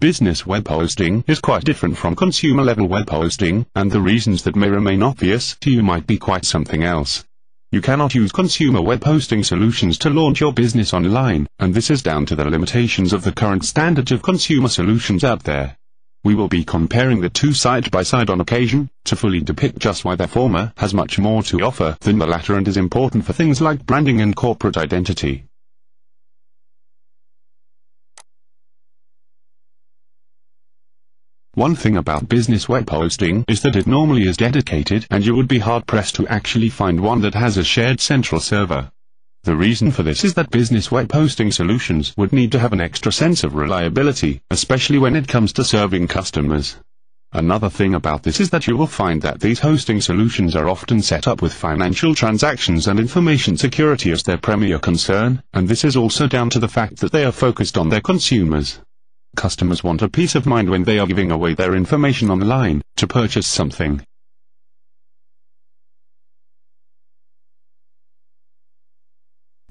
Business web hosting is quite different from consumer-level web hosting, and the reasons that may remain obvious to you might be quite something else. You cannot use consumer web hosting solutions to launch your business online, and this is down to the limitations of the current standard of consumer solutions out there. We will be comparing the two side by side on occasion, to fully depict just why the former has much more to offer than the latter and is important for things like branding and corporate identity. One thing about business web hosting is that it normally is dedicated, and you would be hard-pressed to actually find one that has a shared central server. The reason for this is that business web hosting solutions would need to have an extra sense of reliability, especially when it comes to serving customers. Another thing about this is that you will find that these hosting solutions are often set up with financial transactions and information security as their premier concern, and this is also down to the fact that they are focused on their consumers. Customers want a peace of mind when they are giving away their information online to purchase something.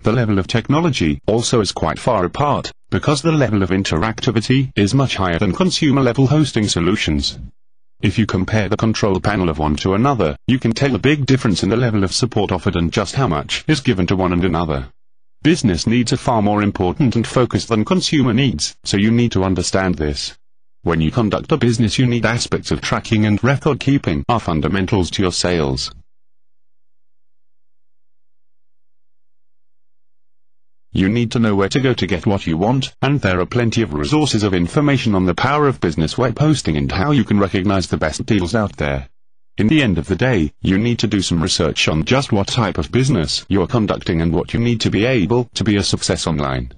The level of technology also is quite far apart, because the level of interactivity is much higher than consumer-level hosting solutions. If you compare the control panel of one to another, you can tell a big difference in the level of support offered and just how much is given to one and another. Business needs are far more important and focused than consumer needs, so you need to understand this. When you conduct a business, you need aspects of tracking and record keeping are fundamentals to your sales. You need to know where to go to get what you want, and there are plenty of resources of information on the power of business web hosting and how you can recognize the best deals out there. In the end of the day, you need to do some research on just what type of business you are conducting and what you need to be able to be a success online.